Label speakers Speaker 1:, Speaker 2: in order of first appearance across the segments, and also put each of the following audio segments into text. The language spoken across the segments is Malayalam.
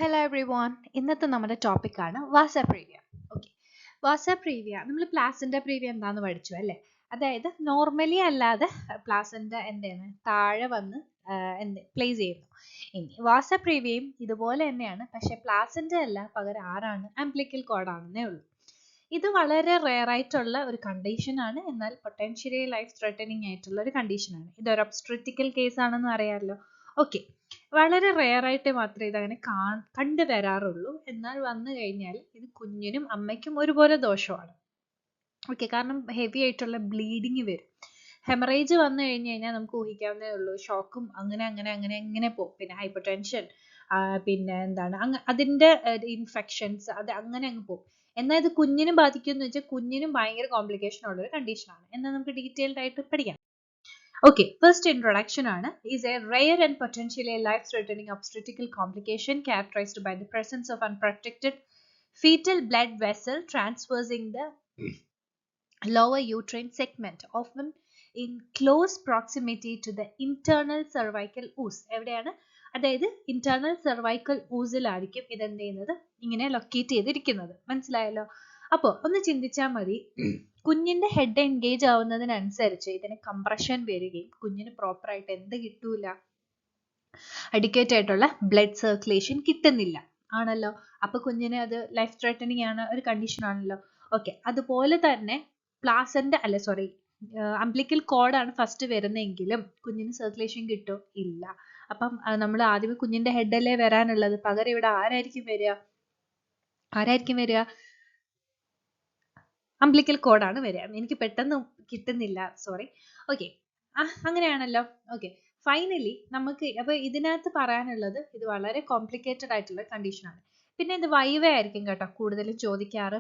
Speaker 1: ഹലോ എവ്രി വൺ, ഇന്നത്തെ നമ്മുടെ ടോപ്പിക്കാണ് വാസ പ്രീവിയ. ഓക്കെ, വാസ പ്രീവിയ നമ്മൾ പ്ലാസൻ്റെ പ്രീവിയ എന്താണെന്ന് പഠിച്ചു അല്ലേ? അതായത് നോർമലി അല്ലാതെ പ്ലാസൻ്റ എന്താണ് താഴെ വന്ന് പ്ലേസ് ചെയ്യുന്നു. ഇനി വാസ പ്രീവിയയും ഇതുപോലെ തന്നെയാണ്, പക്ഷെ പ്ലാസൻ്റ അല്ല, പകരം ആരാണ്? അംബ്ലിക്കൽ കോഡാണെന്നേ ഉള്ളൂ. ഇത് വളരെ റെയർ ആയിട്ടുള്ള ഒരു കണ്ടീഷനാണ്, എന്നാൽ പൊട്ടൻഷ്യലി ലൈഫ് ത്രെട്ടനിങ് ആയിട്ടുള്ള ഒരു കണ്ടീഷനാണ്. ഇതൊരു ഒബ്സ്ട്രിറ്റിക്കൽ കേസ് ആണെന്ന് അറിയാമല്ലോ. ഓക്കെ, വളരെ റെയർ ആയിട്ട് മാത്രമേ ഇതങ്ങനെ കണ്ടുവരാറുള്ളൂ. എന്നാൽ വന്നു കഴിഞ്ഞാൽ ഇത് കുഞ്ഞിനും അമ്മയ്ക്കും ഒരുപോലെ ദോഷമാണ്. ഓക്കെ, കാരണം ഹെവി ആയിട്ടുള്ള ബ്ലീഡിങ് വരും. ഹെമറേജ് വന്നു കഴിഞ്ഞ് കഴിഞ്ഞാൽ നമുക്ക് ഊഹിക്കാവുന്നതേ ഉള്ളൂ. ഷോക്കും അങ്ങനെ പോകും. പിന്നെ ഹൈപ്പർ ടെൻഷൻ, പിന്നെ എന്താണ് അതിൻ്റെ ഇൻഫെക്ഷൻസ്, അത് അങ്ങനെ അങ്ങ് പോകും. എന്നാൽ ഇത് കുഞ്ഞിനും ബാധിക്കുമെന്ന് വെച്ചാൽ കുഞ്ഞിനും ഭയങ്കര കോംപ്ലിക്കേഷൻ ഉള്ള ഒരു കണ്ടീഷനാണ്. എന്നാൽ നമുക്ക് ഡീറ്റെയിൽഡ് ആയിട്ട് പഠിക്കാം. Okay, first introduction is a rare and potentially life-threatening obstetrical complication characterized by the presence of unprotected fetal blood vessel transversing the lower uterine segment, often in close proximity to the internal cervical ooze. എവിടെയാണ്? അതായത് ഇന്റേണൽ സെർവൈക്കൽ ഊസിലായിരിക്കും ഇതെന്ത് ചെയ്യുന്നത്, ഇങ്ങനെ ലൊക്കേറ്റ് ചെയ്തിരിക്കുന്നത്. മനസ്സിലായല്ലോ? അപ്പോൾ ഒന്ന് ചിന്തിച്ചാൽ മതി, കുഞ്ഞിന്റെ ഹെഡ് എൻഗേജ് ആവുന്നതിനനുസരിച്ച് ഇതിന് കംപ്രഷൻ വരികയും കുഞ്ഞിന് പ്രോപ്പറായിട്ട് എന്ത് കിട്ടൂല, അഡിക്വേറ്റ് ആയിട്ടുള്ള ബ്ലഡ് സർക്കുലേഷൻ കിട്ടുന്നില്ല ആണല്ലോ. അപ്പൊ കുഞ്ഞിന് അത് ലൈഫ് ത്രെട്ടനിങ് ആണ്, ഒരു കണ്ടീഷൻ ആണല്ലോ. ഓക്കെ, അതുപോലെ തന്നെ അംബ്ലിക്കൽ കോഡാണ് ഫസ്റ്റ് വരുന്നതെങ്കിലും കുഞ്ഞിന് സർക്കുലേഷൻ കിട്ടും ഇല്ല. അപ്പം നമ്മൾ ആദ്യമേ കുഞ്ഞിന്റെ ഹെഡല്ലേ വരാനുള്ളത്, പകരം ഇവിടെ ആരായിരിക്കും വരിക? അംബ്ലിക്കൽ കോഡാണ് വരിക. എനിക്ക് പെട്ടെന്ന് കിട്ടുന്നില്ല, സോറി. ഓക്കെ, അങ്ങനെയാണല്ലോ. ഓക്കെ, ഫൈനലി നമുക്ക് അപ്പൊ ഇതിനകത്ത് പറയാനുള്ളത്, ഇത് വളരെ കോംപ്ലിക്കേറ്റഡ് ആയിട്ടുള്ള കണ്ടീഷനാണ്. പിന്നെ ഇത് വൈവേ ആയിരിക്കും കേട്ടോ കൂടുതലും ചോദിക്കാറ്.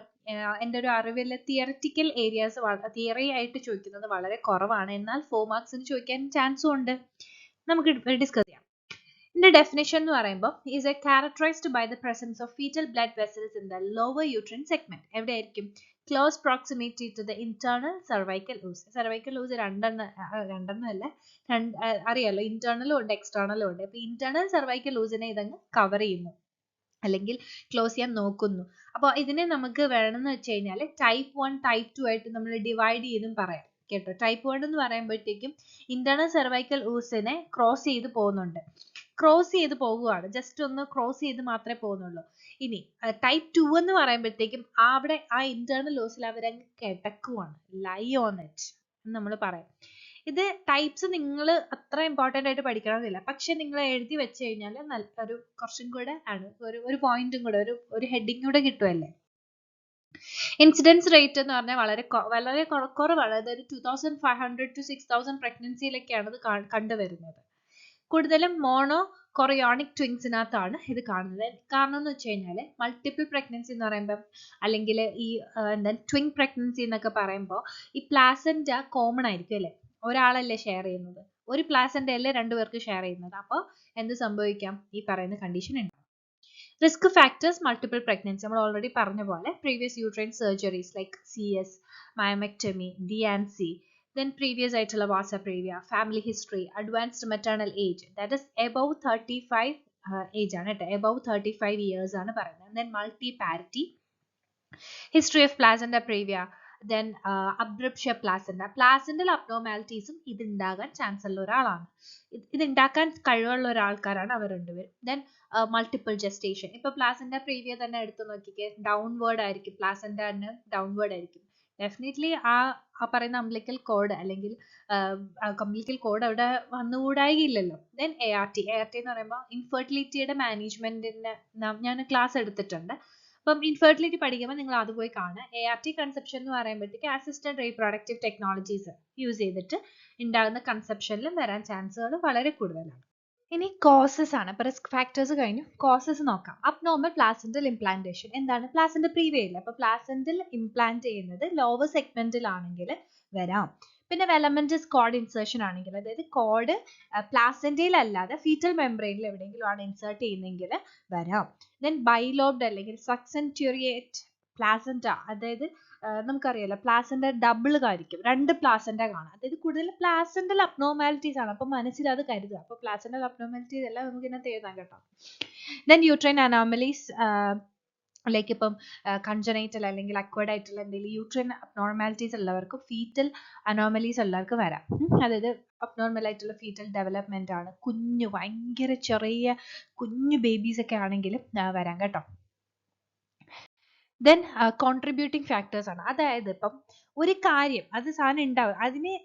Speaker 1: എൻ്റെ ഒരു അറിവിൽ തിയററ്റിക്കൽ ഏരിയാസ് തിയറി ആയിട്ട് ചോദിക്കുന്നത് വളരെ കുറവാണ്. എന്നാൽ 4 മാർക്സിന് ചോദിക്കാൻ ചാൻസും ഉണ്ട്. നമുക്ക് ഡിസ്കസ് ചെയ്യാം. ഇതിന്റെ ഡെഫിനിഷൻ എന്ന് പറയുമ്പോൾ is a characterized by the presence of fetal blood vessels in the lower uterine segment. എവിടെയായിരിക്കും? Close proximity to the internal cervical ooze. cervical ooze രണ്ടെണ്ണമല്ല, അറിയാലോ, ഇന്റേണലും ഉണ്ട് എക്സ്റ്റേണലും ഉണ്ട്. അപ്പൊ ഇന്റേണൽ cervical ooze-നെ ഇതങ്ങ് കവർ ചെയ്യുന്നു, അല്ലെങ്കിൽ ക്ലോസ് ചെയ്യാൻ നോക്കുന്നു. അപ്പോൾ ഇതിനെ നമുക്ക് വേണമെന്ന് വെച്ച് കഴിഞ്ഞാൽ ടൈപ്പ് 1 ടൈപ്പ് 2 ആയിട്ട് നമ്മൾ ഡിവൈഡ് ചെയ്തും പറയാം കേട്ടോ. ടൈപ്പ് 1 എന്ന് പറയുമ്പോഴത്തേക്കും ഇന്റേണൽ സെർവൈക്കൽ ഊസിനെ ക്രോസ് ചെയ്ത് പോകുകയാണ്, ജസ്റ്റ് ഒന്ന് ക്രോസ് ചെയ്ത് മാത്രമേ പോകുന്നുള്ളൂ. ഇനി ടൈപ്പ് 2 എന്ന് പറയുമ്പോഴത്തേക്കും അവിടെ ആ ഇന്റേണൽ ഊസിൽ അവരങ്ങ് കിടക്കുവാണ്, ലൈ ഓൺ ഇറ്റ് എന്ന് നമ്മൾ പറയാം. ഇത് ടൈപ്സ് നിങ്ങൾ അത്ര ഇമ്പോർട്ടൻ്റ് ആയിട്ട് പഠിക്കണമെന്നില്ല, പക്ഷെ നിങ്ങൾ എഴുതി വെച്ച് കഴിഞ്ഞാൽ നല്ലൊരു കുറച്ചും കൂടെ ആണ്, ഒരു പോയിന്റും കൂടെ, ഒരു ഹെഡിങ് കൂടെ കിട്ടുമല്ലേ. ഇൻസിഡൻസ് റേറ്റ് എന്ന് പറഞ്ഞാൽ വളരെ കുറവാണ്. അതായത് 2500 to 6000 പ്രഗ്നൻസിയിലൊക്കെയാണ് ഇത് കണ്ടുവരുന്നത്. കൂടുതലും മോണോ കൊറിയോണിക് ട്വിൻസിനകത്താണ് ഇത് കാണുന്നത്. കാരണം എന്ന് വെച്ച് കഴിഞ്ഞാൽ മൾട്ടിപ്പിൾ പ്രഗ്നൻസി എന്ന് പറയുമ്പോൾ, അല്ലെങ്കിൽ ഈ ട്വിൻ പ്രഗ്നൻസി എന്നൊക്കെ പറയുമ്പോൾ ഈ പ്ലാസൻ്റ കോമൺ ആയിരിക്കും അല്ലേ, ഒരാളല്ലേ ഷെയർ ചെയ്യുന്നത്, ഒരു പ്ലാസൻ്റ അല്ലേ 2 പേർക്ക് ഷെയർ ചെയ്യുന്നത്. അപ്പോൾ എന്ത് സംഭവിക്കാം? ഈ പറയുന്ന കണ്ടീഷൻ ഉണ്ട്. റിസ്ക് ഫാക്ടേഴ്സ് മൾട്ടിപ്പിൾ പ്രഗ്നൻസി നമ്മൾ ഓൾറെഡി പറഞ്ഞ പോലെ previous uterine surgeries like CS, myomectomy, DNC, then previous ആയിട്ടുള്ള vasa previa, family history, advanced maternal age, that is above 35 age ആണ് കേട്ടോ, എബവ് 35 ഇയേഴ്സ് ആണ് പറയുന്നത്. then multiparity, history of placenta previa, then abruptio placental അബ്നോർമാലിറ്റീസും ഇത് ഉണ്ടാകാൻ ചാൻസ് ഉള്ള ഒരാളാണ്, ഇത് ഉണ്ടാക്കാൻ കഴിവുള്ള ഒരാൾക്കാരാണ് അവർ രണ്ടുപേരും. then multiple gestation. ഇപ്പൊ പ്ലാസൻ്റ പ്രീവിയ തന്നെ എടുത്തു നോക്കിക്കേ, ഡൗൺവേർഡ് ആയിരിക്കും, പ്ലാസൻ്റ തന്നെ ഡൗൺവേർഡ് ആയിരിക്കും. ഡെഫിനറ്റ്ലി ആ പറയുന്ന അംബ്ലിക്കൽ കോഡ് അല്ലെങ്കിൽ അംബ്ലിക്കൽ കോഡ് അവിടെ വന്നുകൂടായില്ലല്ലോ. then ART എന്ന് പറയുമ്പോൾ ഇൻഫെർട്ടിലിറ്റിയുടെ മാനേജ്മെന്റിന്റെ ഞാൻ ക്ലാസ് എടുത്തിട്ടുണ്ട്. അപ്പം ഇൻഫെർട്ടിലിറ്റി പഠിക്കുമ്പോൾ നിങ്ങൾ അത് പോയി കാണുക. ART കൺസെപ്ഷൻ എന്ന് പറയുമ്പോഴത്തേക്ക് അസിസ്റ്റഡ് റീപ്രൊഡക്റ്റീവ് ടെക്നോളജീസ് യൂസ് ചെയ്തിട്ട് ഉണ്ടാകുന്ന കൺസെപ്ഷനിലും വരാൻ ചാൻസുകൾ വളരെ കൂടുതലാണ്. ഇനി കോസസ് ആണ്. ഇപ്പൊ റിസ്ക് ഫാക്ടേഴ്സ് കഴിഞ്ഞു, കോസസ് നോക്കാം. Abnormal placental implantation. എന്താണ്? പ്ലാസന്റ പ്രീവിയ ഇല്ല, അപ്പൊ പ്ലാസന്റൽ ഇംപ്ലാന്റ് ചെയ്യുന്നത് ലോവർ സെഗ്മെന്റിലാണെങ്കിൽ വരാം. പിന്നെ വെലമെന്റസ് കോഡ് ഇൻസേർഷൻ ആണെങ്കിൽ, അതായത് കോഡ് പ്ലാസന്റയിൽ അല്ലാതെ ഫീറ്റൽ മെംബ്രെയിനിൽ എവിടെയെങ്കിലും ആണ് ഇൻസേർട്ട് ചെയ്യുന്നതെങ്കിൽ വരാം. then ബൈലോബ്ഡ് അല്ലെങ്കിൽ സക്സെന്റുറിയേറ്റ് പ്ലാസന്റ, അതായത് നമുക്കറിയാലോ പ്ലാസന്റ ഡബിൾ ആയിരിക്കും, 2 പ്ലാസന്റ കാണാം. അതായത് കൂടുതൽ പ്ലാസന്റൽ അബ്നോർമാലിറ്റീസ് ആണ്. അപ്പൊ മനസ്സിൽ അത് കരുതുക. അപ്പൊ പ്ലാസന്റൽ അബ്നോർമാലിറ്റീസ് എല്ലാം നമുക്ക് ഇതിനകത്ത് എഴുതാം കേട്ടോ. ദെൻ യൂട്രൈൻ അനോമലീസ് ലൈക്ക് ഇപ്പം കൺജനൈറ്റൽ അല്ലെങ്കിൽ അക്വേർഡ് ആയിട്ടുള്ള എന്തെങ്കിലും യൂട്രൈൻ അബ്നോർമാലിറ്റീസ് ഉള്ളവർക്ക് ഫീറ്റൽ അനോമലീസ് ഉള്ളവർക്ക് വരാം. അതായത് അബ്നോർമൽ ആയിട്ടുള്ള ഫീറ്റൽ ഡെവലപ്മെന്റ് ആണ്, ഭയങ്കര ചെറിയ കുഞ്ഞു ബേബീസ് ഒക്കെ ആണെങ്കിലും വരാം കേട്ടോ. ദെൻ കോൺട്രിബ്യൂട്ടിംഗ് ഫാക്ടേഴ്സ് ആണ്. അതായത് ഇപ്പം ഒരു കാര്യം അത് സാധനം ഉണ്ടാവും, അതിന്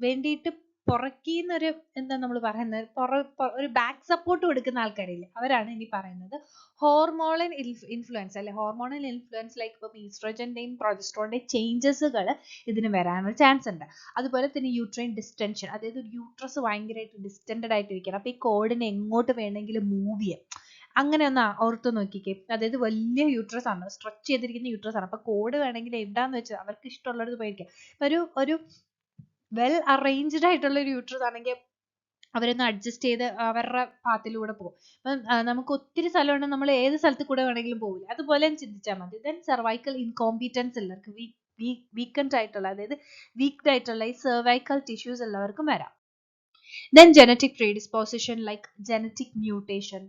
Speaker 1: വേണ്ടിയിട്ട് പുറക്കീന്നൊരു എന്താ നമ്മൾ പറയുന്നത്, ഒരു ബാക്ക് സപ്പോർട്ട് കൊടുക്കുന്ന ആൾക്കാരില്ലേ, അവരാണ് ഇനി പറയുന്നത് ഹോർമോണൽ ഇൻഫ്ലുവൻസ് അല്ലെ. ഹോർമോണൽ ഇൻഫ്ലുവൻസ് ലൈക്ക് ഇപ്പം ഈസ്ട്രോജന്റെയും പ്രൊജസ്ട്രോണിന്റെയും ചേഞ്ചസുകൾ ഇതിന് വരാനുള്ള ചാൻസ് ഉണ്ട്. അതുപോലെ തന്നെ യൂട്രൈൻ ഡിസ്റ്റൻഷൻ, അതായത് ഒരു യൂട്രസ് ഭയങ്കരമായിട്ട് ഡിസ്റ്റൻഡ് ആയിട്ടിരിക്കണം. അപ്പൊ ഈ കോഡിനെ എങ്ങോട്ട് വേണമെങ്കിലും മൂവ് ചെയ്യാം. അങ്ങനെ ഒന്ന് ഓർത്ത് നോക്കിക്കേ. അതായത് വലിയ യൂട്രസ് ആണ്, സ്ട്രെച്ച് ചെയ്തിരിക്കുന്ന യൂട്രസ് ആണ്. അപ്പൊ കോഡ് വേണമെങ്കിൽ എവിടാന്ന് വെച്ചാൽ അവർക്ക് ഇഷ്ടമുള്ളത് പോയിരിക്കാം. ഒരു വെൽ അറേഞ്ച്ഡ് ആയിട്ടുള്ള ഒരു യൂട്രസ് ആണെങ്കിൽ അവരൊന്ന് അഡ്ജസ്റ്റ് ചെയ്ത് അവരുടെ പാത്തിലൂടെ പോകും. അപ്പം നമുക്ക് ഒത്തിരി സ്ഥലമുണ്ട്, നമ്മൾ ഏത് സ്ഥലത്ത് കൂടെ വേണമെങ്കിലും പോകില്ല. അതുപോലെ ചിന്തിച്ചാൽ മതി. ദെൻ സെർവൈക്കൽ ഇൻകോമ്പീറ്റൻസ് ഉള്ളവർക്ക്, വീക്കൻഡ് ആയിട്ടുള്ള, അതായത് വീക്ക്ഡ് ആയിട്ടുള്ള ഈ സെർവൈക്കൽ ടിഷ്യൂസ് ഉള്ളവർക്കും വരാം. Then genetic predisposition like genetic mutation,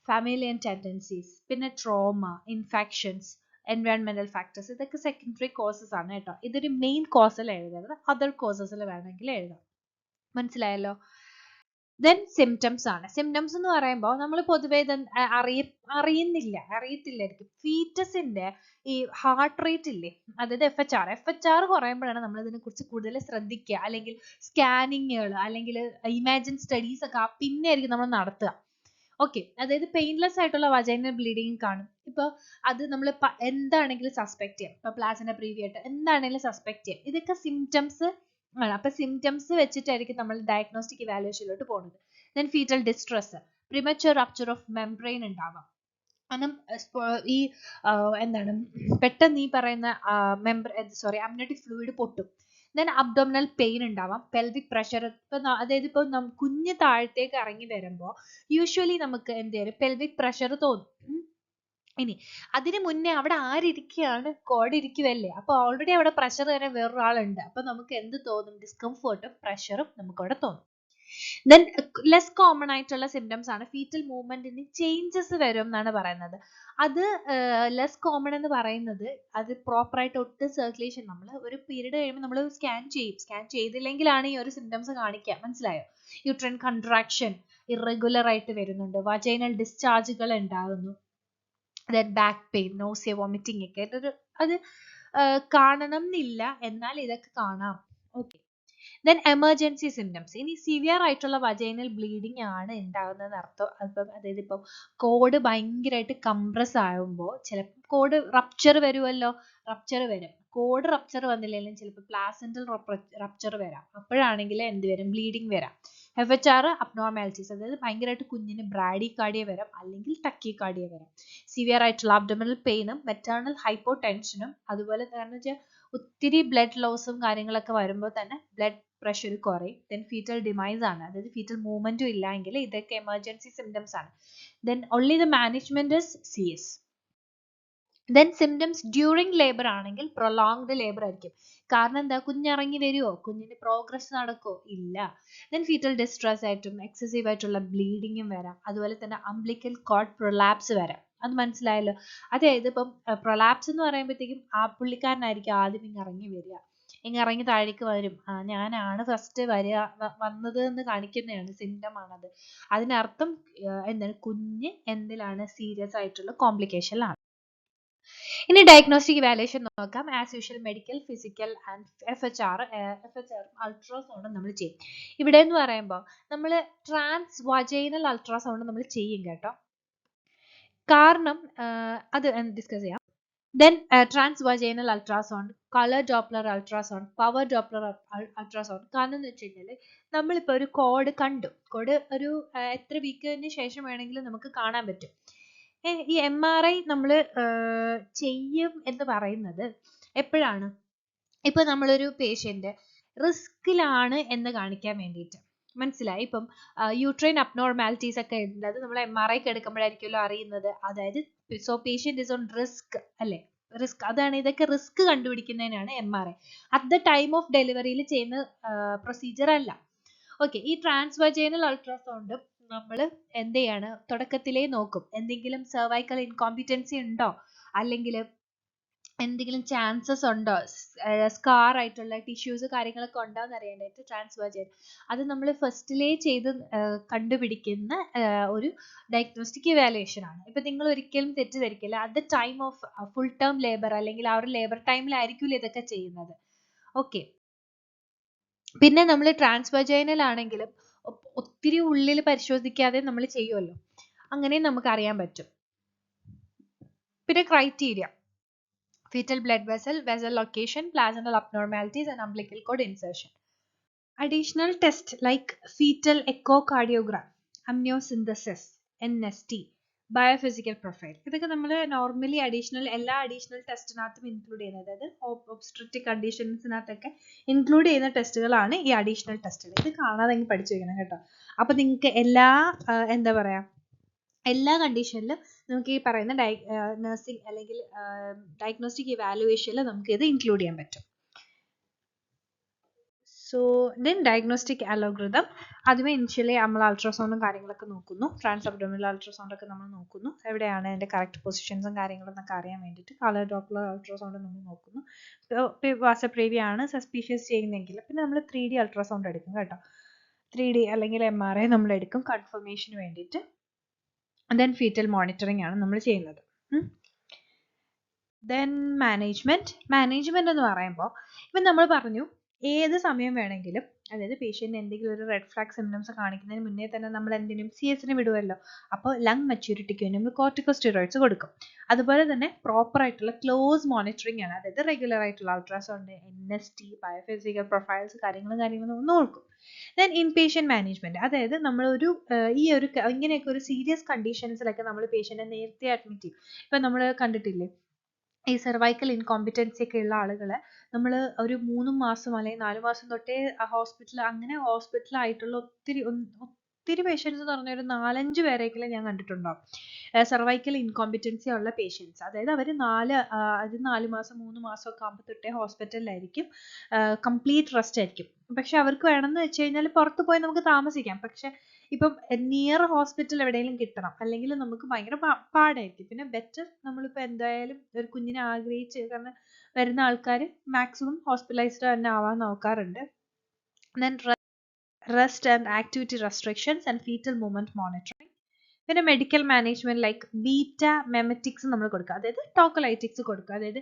Speaker 1: familial tendencies, പിന്നെ ട്രോമ, ഇൻഫെക്ഷൻസ്, എൻവയോൺമെന്റൽ ഫാക്ടേഴ്സ്, ഇതൊക്കെ സെക്കൻഡറി കോസസ് ആണ് കേട്ടോ. ഇതൊരു മെയിൻ കോസിൽ എഴുതരുത്, അതർ കോസസിൽ വേണമെങ്കിൽ എഴുതാം. മനസ്സിലായല്ലോ. ദെൻ സിംറ്റംസ് ആണ്. സിംറ്റംസ് എന്ന് പറയുമ്പോൾ നമ്മൾ പൊതുവെ അറിയത്തില്ലായിരിക്കും. ഫീറ്റസിന്റെ ഈ ഹാർട്ട് റേറ്റ് ഇല്ലേ, അതായത് FHR കുറയുമ്പോഴാണ് നമ്മൾ ഇതിനെ കുറിച്ച് കൂടുതൽ ശ്രദ്ധിക്കുക, അല്ലെങ്കിൽ സ്കാനിങ്ങുകൾ അല്ലെങ്കിൽ ഇമാജിൻ സ്റ്റഡീസ് ഒക്കെ പിന്നെ ആയിരിക്കും നമ്മൾ നടത്തുക. ഓക്കെ, അതായത് പെയിൻലെസ് ആയിട്ടുള്ള വജൈനൽ ബ്ലീഡിങ് കാണും. ഇപ്പൊ അത് നമ്മൾ എന്താണെങ്കിലും സസ്പെക്ട് ചെയ്യാം. ഇപ്പൊ പ്ലാസന്റ പ്രീവി ആയിട്ട് എന്താണെങ്കിലും സസ്പെക്ട് ചെയ്യാം. ഇതൊക്കെ സിംറ്റംസ് ആണ്. അപ്പൊ സിംറ്റംസ് വെച്ചിട്ടായിരിക്കും നമ്മൾ ഡയഗ്നോസ്റ്റിക് ഇവാലുവേഷനിലോട്ട് പോകുന്നത്. Then foetal distress, premature rupture of membrane ഉണ്ടാവാം. കാരണം ഈ എന്താണ് പെട്ടെന്ന് ഈ പറയുന്ന അമ്നോട്ടിക് ഫ്ലൂയിഡ് പൊട്ടും. ദെൻ അബ്ഡോമിനൽ പെയിൻ ഉണ്ടാവാം, പെൽവിക് പ്രഷർ. അതായത് ഇപ്പൊ കുഞ്ഞ് താഴത്തേക്ക് ഇറങ്ങി വരുമ്പോൾ യൂഷ്വലി നമുക്ക് എന്ത് ചെയ്യും, പെൽവിക് പ്രഷർ തോന്നും. ഇനി അതിന് മുന്നേ അവിടെ ആരിയ്ക്കുകയാണ്, കോഡ് ഇരിക്കുവല്ലേ. അപ്പൊ ഓൾറെഡി അവിടെ പ്രഷർ തന്നെ വേറൊരാളുണ്ട്. അപ്പൊ നമുക്ക് എന്ത് തോന്നും, ഡിസ്കംഫോർട്ടും പ്രഷറും നമുക്ക് അവിടെ തോന്നും. ദെൻ ലെസ് കോമൺ ആയിട്ടുള്ള സിംറ്റംസ് ആണ് ഫീറ്റൽ മൂവ്മെന്റിന് ചേഞ്ചസ് വരും എന്നാണ് പറയുന്നത്. അത് ലെസ് കോമൺ എന്ന് പറയുന്നത്, അത് പ്രോപ്പർ ആയിട്ട് ഒട്ടും സർക്കുലേഷൻ, നമ്മൾ ഒരു പീരീഡ് കഴിയുമ്പോൾ നമ്മൾ സ്കാൻ ചെയ്തില്ലെങ്കിലാണ് ഈ ഒരു സിംറ്റംസ് കാണിക്കുക. മനസ്സിലായോ. യൂട്രൈൻ കൺട്രാക്ഷൻ ഇറഗുലർ ആയിട്ട് വരുന്നുണ്ട്, വജൈനൽ ഡിസ്ചാർജുകൾ ഉണ്ടാകുന്നു, then back pain, nausea, vomiting ഒക്കെ. അത് കാണണം എന്നില്ല, എന്നാൽ ഇതൊക്കെ കാണാം. ഓക്കെ. Then emergency symptoms. ഇനി സിവിയർ ആയിട്ടുള്ള വജൈനൽ ബ്ലീഡിംഗ് ആണ് ഉണ്ടാകുന്നത് അർത്ഥം. അതായത് ഇപ്പം കോഡ് ഭയങ്കരമായിട്ട് കംപ്രസ് ആകുമ്പോൾ ചിലപ്പോൾ കോഡ് റപ്ചർ വരുമല്ലോ, കോഡ് റപ്ചർ വന്നില്ലെങ്കിലും ചിലപ്പോൾ പ്ലാസന്റൽ റപ്ചർ വരാം. അപ്പോഴാണെങ്കിൽ എന്ത് വരും, ബ്ലീഡിംഗ് വരാം. FHR അബ്നോർമാലിറ്റീസ്, അതായത് ഭയങ്കരമായിട്ട് കുഞ്ഞിന് ബ്രാഡികാർഡിയ വരാം, അല്ലെങ്കിൽ ടക്കികാർഡിയ വരാം. സിവിയർ ആയിട്ടുള്ള അബ്ഡോമിനൽ പെയിനും മെറ്റേണൽ ഹൈപ്പോടെൻഷനും, അതുപോലെ തന്നെ വെച്ചാൽ ഒത്തിരി ബ്ലഡ് ലോസും കാര്യങ്ങളൊക്കെ വരുമ്പോൾ തന്നെ ബ്ലഡ് പ്രഷർ കുറയും. ദെൻ ഫീറ്റൽ ഡിമൈസ് ആണ്, അതായത് ഫീറ്റൽ മൂവ്മെന്റും ഇല്ല എങ്കിൽ ഇതൊക്കെ എമർജൻസി സിംറ്റംസ് ആണ്. Then only the management is CS. Then symptoms during labour ആണെങ്കിൽ പ്രൊലോങ്ഡ് ലേബർ ആയിരിക്കും. കാരണം എന്താ, കുഞ്ഞിറങ്ങി വരുമോ, കുഞ്ഞിന് പ്രോഗ്രസ് നടക്കുമോ, ഇല്ല. ദെൻ ഫീറ്റൽ ഡിസ്ട്രസ് ആയിട്ടും എക്സസീവ് ആയിട്ടുള്ള ബ്ലീഡിങ്ങും വരാം. അതുപോലെ തന്നെ അംബ്ലിക്കൽ കോർഡ് പ്രൊലാപ്സ് വരാം. അത് മനസ്സിലായല്ലോ. അതായത് ഇപ്പം പ്രൊലാപ്സ് എന്ന് പറയുമ്പോഴത്തേക്കും ആ പുള്ളിക്കാരനായിരിക്കും ആദ്യം ഇറങ്ങി വരിക, ഇറങ്ങി താഴേക്ക് വരും. ഞാനാണ് ഫസ്റ്റ് വന്നത് എന്ന് കാണിക്കുന്നതാണ്, സിംറ്റം ആണത്. അതിനർത്ഥം എന്താണ്, കുഞ്ഞ് എന്തിലാണ്, സീരിയസ് ആയിട്ടുള്ള കോംപ്ലിക്കേഷനിലാണ്. ഇനി ഡയഗ്നോസ്റ്റിക് ഇവാലുവേഷൻ നോക്കാം. As usual medical, physical and FHR ultrasound നമ്മൾ ചെയ്യും. ഇവിടെ എന്ന് പറയുമ്പോൾ നമ്മൾ ട്രാൻസ് വജൈനൽ അൾട്രാസൗണ്ട് നമ്മൾ ചെയ്യും കേട്ടോ. കാരണം അത് ഡിസ്കസ് ചെയ്യാം. Then transvaginal ultrasound, colour Doppler ultrasound, power Doppler ultrasound. കാരണം എന്ന് വെച്ച് കഴിഞ്ഞാൽ നമ്മളിപ്പോൾ ഒരു കോഡ് കണ്ടു, കോഡ് ഒരു എത്ര വീക്കിന് ശേഷം വേണമെങ്കിലും നമുക്ക് കാണാൻ പറ്റും. ഈ MRI നമ്മൾ ചെയ്യും എന്ന് പറയുന്നത് എപ്പോഴാണ്, ഇപ്പൊ നമ്മളൊരു പേഷ്യന്റ് റിസ്കിലാണ് എന്ന് കാണിക്കാൻ വേണ്ടിയിട്ട്. മനസ്സിലായി. ഇപ്പം യൂട്രൈൻ അബ്നോർമാലിറ്റീസ് ഒക്കെ ഉണ്ട്, അത് നമ്മൾ MRI എടുക്കുമ്പോഴായിരിക്കുമല്ലോ അറിയുന്നത്. അതായത് so patient is on risk അല്ലെ, റിസ്ക്. അതാണ് ഇതൊക്കെ റിസ്ക് കണ്ടുപിടിക്കുന്നതിനാണ് MRI. At the time of ഡെലിവറിയിൽ ചെയ്യുന്ന പ്രൊസീജിയർ അല്ല. ഓക്കെ. ഈ ട്രാൻസ്വജൈനൽ അൾട്രാസൗണ്ട് നമ്മൾ എന്ത് ചെയ്യാണ്, തുടക്കത്തിലേ നോക്കും. എന്തെങ്കിലും സെർവൈക്കൽ ഇൻകോമ്പിറ്റൻസി ഉണ്ടോ, അല്ലെങ്കിൽ എന്തെങ്കിലും ചാൻസസ് ഉണ്ടോ, സ്കാർ ആയിട്ടുള്ള ടിഷ്യൂസ് കാര്യങ്ങളൊക്കെ ഉണ്ടോ എന്ന് അറിയാനായിട്ട് ട്രാൻസ്വജൈൻ അത് നമ്മൾ ഫസ്റ്റിലേ ചെയ്ത് കണ്ടുപിടിക്കുന്ന ഒരു ഡയഗ്നോസ്റ്റിക് ഇവാലുവേഷൻ ആണ്. ഇപ്പൊ നിങ്ങൾ ഒരിക്കലും തെറ്റിദ്ധരിക്കില്ല, at the time of full term labour അല്ലെങ്കിൽ ആ ഒരു ലേബർ ടൈമിലായിരിക്കില്ല ഇതൊക്കെ ചെയ്യുന്നത്. ഓക്കെ. പിന്നെ നമ്മൾ ട്രാൻസ്വജൈനൽ ആണെങ്കിലും ഒത്തിരി ഉള്ളിൽ പരിശോധിക്കാതെ നമ്മൾ ചെയ്യുമല്ലോ, അങ്ങനെ നമുക്ക് അറിയാൻ പറ്റും. പിന്നെ criteria: fetal blood vessel, vessel location, placental abnormalities and umbilical cord insertion. Additional tests like fetal echocardiogram, amniocentesis, NST, biophysical profile. ഇതൊക്കെ നമ്മൾ നോർമലി എല്ലാ അഡീഷണൽ ടെസ്റ്റിനകത്തും ഇൻക്ലൂഡ് ചെയ്യുന്നത്, അതായത് ഒബ്സ്ട്രക്റ്റിക് കണ്ടീഷൻസിനകത്തൊക്കെ ഇൻക്ലൂഡ് ചെയ്യുന്ന ടെസ്റ്റുകളാണ് ഈ അഡീഷണൽ ടെസ്റ്റുകൾ. ഇത് കാണാതെ അങ്ങ് പഠിച്ചു വെക്കണം കേട്ടോ. അപ്പൊ നിങ്ങൾക്ക് എന്താ പറയാ, എല്ലാ കണ്ടീഷനിലും നമുക്ക് ഈ പറയുന്ന നഴ്സിംഗ് അല്ലെങ്കിൽ ഡയഗ്നോസ്റ്റിക് ഇവാലുവേഷനിൽ നമുക്ക് ഇത് ഇൻക്ലൂഡ് ചെയ്യാൻ പറ്റും. സോ ദെൻ ഡയഗ്നോസ്റ്റിക് അലോഗ്രിതം, ആദ്യമേ ഇനിഷ്യലി നമ്മൾ അൾട്രാസൗണ്ടും കാര്യങ്ങളൊക്കെ നോക്കുന്നു, ട്രാൻസ് അബ്ഡോമിനൽ അൾട്രാസൗണ്ട് ഒക്കെ നമ്മൾ നോക്കുന്നു, എവിടെയാണ് അതിന്റെ കറക്റ്റ് പൊസിഷൻസും കാര്യങ്ങളും എന്നൊക്കെ അറിയാൻ വേണ്ടിയിട്ട് കളർ ഡോപ്ലർ അൾട്രാസൗണ്ട് നമ്മൾ നോക്കുന്നു. വാസപ്രേവിയാണ് സസ്പീഷ്യസ് ചെയ്യുന്നെങ്കിൽ പിന്നെ നമ്മൾ 3D അൾട്രാസൗണ്ട് എടുക്കും കേട്ടോ. 3D അല്ലെങ്കിൽ MRI നമ്മൾ എടുക്കും കൺഫർമേഷന് വേണ്ടിയിട്ട്. ദെൻ ഫീറ്റൽ മോണിറ്ററിംഗ് ആണ് നമ്മൾ ചെയ്യുന്നത്. ദെൻ മാനേജ്മെന്റ് എന്ന് പറയുമ്പോൾ ഇപ്പം നമ്മൾ പറഞ്ഞു ഏത് സമയം വേണമെങ്കിലും, അതായത് പേഷ്യന്റ് എന്തെങ്കിലും ഒരു റെഡ് ഫ്ലാഗ് സിംറ്റംസ് കാണിക്കുന്നതിന് മുന്നേ തന്നെ നമ്മൾ എന്തിനും CS വിടുമല്ലോ. അപ്പോൾ ലങ് മെച്യൂരിറ്റിക്ക് വേണ്ടി നമ്മൾ കോർട്ടിക്കോസ്റ്റീറോയിഡ്സ് കൊടുക്കും. അതുപോലെ തന്നെ പ്രോപ്പർ ആയിട്ടുള്ള ക്ലോസ് മോണിറ്ററിംഗ് ആണ്, അതായത് റെഗുലർ ആയിട്ടുള്ള അൾട്രാസൗണ്ട്, NST, ബയോഫിസിക്കൽ പ്രൊഫൈൽസ് കാര്യങ്ങളും നോക്കും. ദെൻ ഇൻപേഷ്യന്റ് മാനേജ്മെന്റ്, അതായത് നമ്മൾ ഇങ്ങനെയൊക്കെ ഒരു സീരിയസ് കണ്ടീഷൻസിലൊക്കെ നമ്മൾ പേഷ്യന്റിനെ നേരത്തെ അഡ്മിറ്റ് ചെയ്യും. ഇപ്പൊ നമ്മൾ കണ്ടിട്ടില്ലേ, ഈ സെർവൈക്കൽ ഇൻകോമ്പിറ്റൻസി ഒക്കെ ഉള്ള ആളുകളെ നമ്മൾ ഒരു 3 മാസം അല്ലെങ്കിൽ 4 മാസം തൊട്ടേ ഹോസ്പിറ്റലായിട്ടുള്ള ഒത്തിരി പേഷ്യൻസ് എന്ന് പറഞ്ഞാൽ ഒരു 4-5 പേരെങ്കിലും ഞാൻ കണ്ടിട്ടുണ്ടാവും. സെർവൈക്കൽ ഇൻകോമ്പിറ്റൻസി ഉള്ള പേഷ്യൻസ്, അതായത് അവർ 4 മാസം 3 മാസം ഒക്കെ ആകുമ്പോൾ തൊട്ടേ ഹോസ്പിറ്റലിലായിരിക്കും, കംപ്ലീറ്റ് റെസ്റ്റ് ആയിരിക്കും. പക്ഷെ അവർക്ക് വേണമെന്ന് വെച്ച് കഴിഞ്ഞാൽ പുറത്ത് പോയി നമുക്ക് താമസിക്കാം, പക്ഷെ ഇപ്പം നിയർ ഹോസ്പിറ്റൽ എവിടെയെങ്കിലും കിട്ടണം, അല്ലെങ്കിൽ നമുക്ക് ഭയങ്കര പാടായിരിക്കും. പിന്നെ ബെറ്റർ നമ്മളിപ്പോൾ എന്തായാലും ഒരു കുഞ്ഞിനെ ആഗ്രഹിച്ച് കാരണം വരുന്ന ആൾക്കാർ മാക്സിമം ഹോസ്പിറ്റലൈസ്ഡ് തന്നെ ആവാൻ നോക്കാറുണ്ട്. Then rest and activity restrictions and fetal movement monitoring. പിന്നെ മെഡിക്കൽ മാനേജ്മെന്റ് ലൈക്ക് ബീറ്റ മെമറ്റിക്സ് നമ്മൾ കൊടുക്കുക, അതായത് ടോക്കലൈറ്റിക്സ് കൊടുക്കുക, അതായത്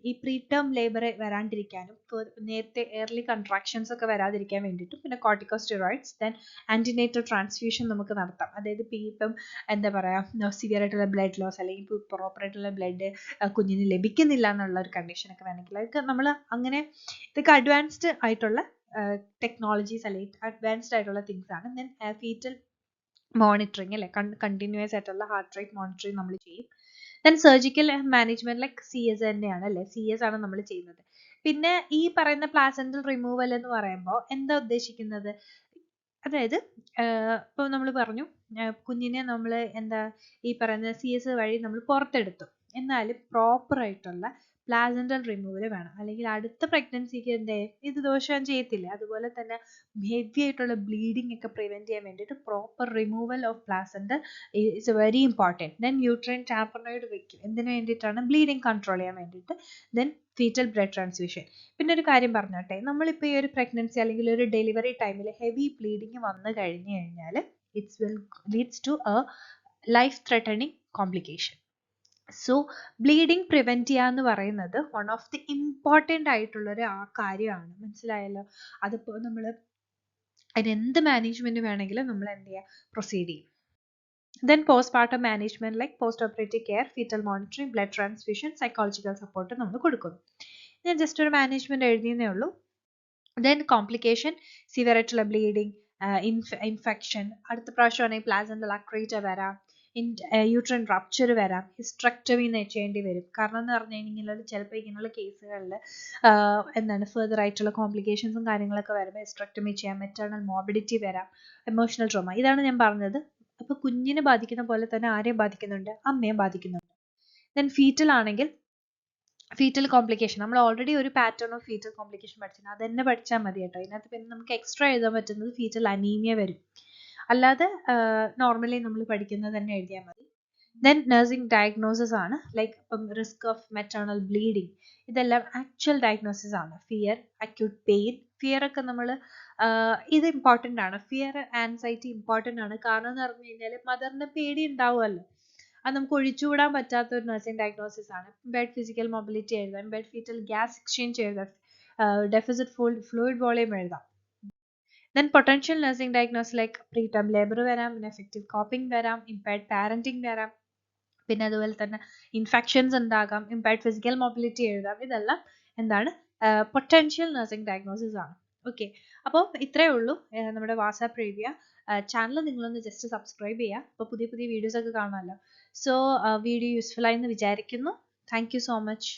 Speaker 1: ഈ പ്രീ ടേം ലേബർ വരാണ്ടിരിക്കാനും നേരത്തെ എയർലി കൺട്രാക്ഷൻസ് ഒക്കെ വരാതിരിക്കാൻ വേണ്ടിയിട്ടും പിന്നെ കോർട്ടിക്കോസ്റ്റീറോയിഡ്സ്. ദെൻ ആന്റിനേറ്റൽ ട്രാൻസ്ഫ്യൂഷൻ നമുക്ക് നടത്താം, അതായത് ഇപ്പം എന്താ പറയുക സിവിയർ ആയിട്ടുള്ള ബ്ലഡ് ലോസ് അല്ലെങ്കിൽ ഇപ്പോൾ പ്രോപ്പർ ആയിട്ടുള്ള ബ്ലഡ് കുഞ്ഞിന് ലഭിക്കുന്നില്ല എന്നുള്ള ഒരു കണ്ടീഷനൊക്കെ വേണമെങ്കിൽ അതൊക്കെ നമ്മൾ അങ്ങനെ ഇതൊക്കെ അഡ്വാൻസ്ഡ് ആയിട്ടുള്ള ടെക്നോളജീസ് അല്ലെങ്കിൽ അഡ്വാൻസ്ഡ് ആയിട്ടുള്ള തിങ്സ് ആണ്. ദെൻ ഫീറ്റൽ മോണിറ്ററിങ് അല്ലെ, കണ്ടിന്യൂസ് ആയിട്ടുള്ള ഹാർട്ട് റേറ്റ് മോണിറ്ററിങ് നമ്മൾ ചെയ്യും. Then surgical management like CS തന്നെയാണ് അല്ലെ, CS ആണ് നമ്മൾ ചെയ്യുന്നത്. പിന്നെ ഈ പറയുന്ന പ്ലാസെന്റൽ റിമൂവൽ എന്ന് പറയുമ്പോൾ എന്താ ഉദ്ദേശിക്കുന്നത്, അതായത് ഇപ്പോൾ നമ്മൾ പറഞ്ഞു കുഞ്ഞിനെ നമ്മൾ ഈ പറയുന്ന CS വഴി നമ്മൾ പുറത്തെടുത്തു, എന്നാലും പ്രോപ്പർ ആയിട്ടുള്ള പ്ലാസെന്റൽ റിമൂവൽ വേണം, അല്ലെങ്കിൽ അടുത്ത പ്രഗ്നൻസിക്ക് ഇത് ദോഷം ചെയ്യത്തില്ല. അതുപോലെ തന്നെ ഹെവി ആയിട്ടുള്ള ബ്ലീഡിംഗ് ഒക്കെ പ്രിവെന്റ് ചെയ്യാൻ വേണ്ടിയിട്ട് proper removal of placenta it's very important. Then uterine tamponade വെക്കും, എന്തിനു വേണ്ടിയിട്ടാണ്, ബ്ലീഡിംഗ് കൺട്രോൾ ചെയ്യാൻ വേണ്ടിയിട്ട്. Then fetal blood transfusion. പിന്നെ ഒരു കാര്യം പറഞ്ഞോട്ടെ, നമ്മളിപ്പോൾ ഈ ഒരു പ്രഗ്നൻസി അല്ലെങ്കിൽ ഒരു ഡെലിവറി ടൈമിൽ ഹെവി ബ്ലീഡിങ് വന്നു കഴിഞ്ഞു കഴിഞ്ഞാൽ leads to a life threatening complication. So bleeding prevent ചെയ്യുക എന്ന് പറയുന്നത് വൺ ഓഫ് ദി ഇമ്പോർട്ടൻ്റ് ആയിട്ടുള്ളൊരു കാര്യമാണ്, മനസ്സിലായല്ലോ. അതിപ്പോൾ നമ്മൾ അതിനെന്ത് മാനേജ്മെന്റ് വേണമെങ്കിലും നമ്മൾ എന്ത് ചെയ്യുക, പ്രൊസീഡ് ചെയ്യും. Then postpartum management like post-operative care, fetal monitoring, blood transfusion, psychological support നമ്മൾ കൊടുക്കുന്നു. ഞാൻ ജസ്റ്റ് ഒരു മാനേജ്മെന്റ് എഴുതിയെന്നേ ഉള്ളൂ. ദെൻ കോംപ്ലിക്കേഷൻ, സിവിയർ ആയിട്ടുള്ള ബ്ലീഡിങ്, ഇൻഫെക്ഷൻ, അടുത്ത പ്രാവശ്യമാണെങ്കിൽ പ്ലാസെന്റൽ അക്രീറ്റ വരാം, യൂട്രൈൻ റപ്ചർ വരാം, ഹിസ്റ്ററക്ടമി ചെയ്യേണ്ടി വരും. കാരണം എന്ന് പറഞ്ഞു കഴിഞ്ഞാൽ ചിലപ്പോൾ ഇങ്ങനെയുള്ള കേസുകളിൽ ഫെർദർ ആയിട്ടുള്ള കോംപ്ലിക്കേഷൻസും കാര്യങ്ങളൊക്കെ വരുമ്പോൾ ഹിസ്റ്ററക്ടമി ചെയ്യാം, മെറ്റേണൽ മോർബിഡിറ്റി വരാം, എമോഷണൽ ട്രോമ. ഇതാണ് ഞാൻ പറഞ്ഞത്. അപ്പോൾ കുഞ്ഞിനെ ബാധിക്കുന്ന പോലെ തന്നെ ആരെയും ബാധിക്കുന്നുണ്ട്, അമ്മയെ ബാധിക്കുന്നുണ്ട്. ദെൻ ഫീറ്റൽ ആണെങ്കിൽ ഫീറ്റൽ കോംപ്ലിക്കേഷൻ നമ്മൾ ഓൾറെഡി ഒരു പാറ്റേൺ ഓഫ് ഫീറ്റൽ കോംപ്ലിക്കേഷൻ പഠിച്ചിട്ടുണ്ട്, അത് തന്നെ പഠിച്ചാൽ മതി കേട്ടോ. ഇതിനകത്ത് പിന്നെ നമുക്ക് എക്സ്ട്രാ എഴുതാൻ പറ്റുന്നത് ഫീറ്റൽ അനീമിയ വരും, അല്ലാതെ നോർമലി നമ്മൾ പഠിക്കുന്നത് തന്നെ എഴുതിയാൽ മതി. ദെൻ നഴ്സിംഗ് ഡയഗ്നോസിസ് ആണ്, ലൈക്ക് ഇപ്പം റിസ്ക് ഓഫ് മെറ്റേണൽ ബ്ലീഡിങ്, ഇതെല്ലാം ആക്ച്വൽ ഡയഗ്നോസിസ് ആണ്. ഫിയർ, അക്യൂട്ട് പെയിൻ, ഫിയർ ഒക്കെ നമ്മൾ ഇത് ഇമ്പോർട്ടൻ്റ് ആണ്. ഫിയർ ആൻസൈറ്റി ഇമ്പോർട്ടൻ്റ് ആണ്. കാരണം എന്ന് പറഞ്ഞു കഴിഞ്ഞാൽ മദറിന് പേടി ഉണ്ടാവുമല്ലോ, അത് നമുക്ക് ഒഴിച്ചുകൂടാൻ പറ്റാത്ത ഒരു നഴ്സിംഗ് ഡയഗ്നോസിസ് ആണ്. ഇമ്പയർഡ് ഫിസിക്കൽ മൊബിലിറ്റി എഴുതാം, ഇമ്പയർഡ് ഫീറ്റൽ ഗ്യാസ് എക്സ്ചേഞ്ച് എഴുതാം, ഡെഫിസിറ്റ് ഫ്ലൂയിഡ് വോളിയം എഴുതാം. Then potential nursing diagnosis like പ്രീടേം labour വരാം, ഇൻഎഫക്റ്റീവ് കോപ്പിംഗ് വരാം, ഇമ്പയർഡ് പാരന്റിങ് വരാം, പിന്നെ അതുപോലെ തന്നെ ഇൻഫെക്ഷൻസ് ഉണ്ടാകാം, ഇമ്പയർഡ് ഫിസിക്കൽ മൊബിലിറ്റി എഴുതാം. ഇതെല്ലാം എന്താണ്, പൊട്ടൻഷ്യൽ നഴ്സിംഗ് ഡയഗ്നോസിസ് ആണ്. ഓക്കെ, അപ്പോൾ ഇത്രയേ ഉള്ളൂ നമ്മുടെ വാസ പ്രീവിയ ചാനൽ. നിങ്ങളൊന്ന് ജസ്റ്റ് സബ്സ്ക്രൈബ് ചെയ്യുക, അപ്പോൾ പുതിയ പുതിയ വീഡിയോസ് ഒക്കെ കാണാമല്ലോ. സോ വീഡിയോ യൂസ്ഫുൾ ആയി എന്ന് വിചാരിക്കുന്നു. Thank you so much.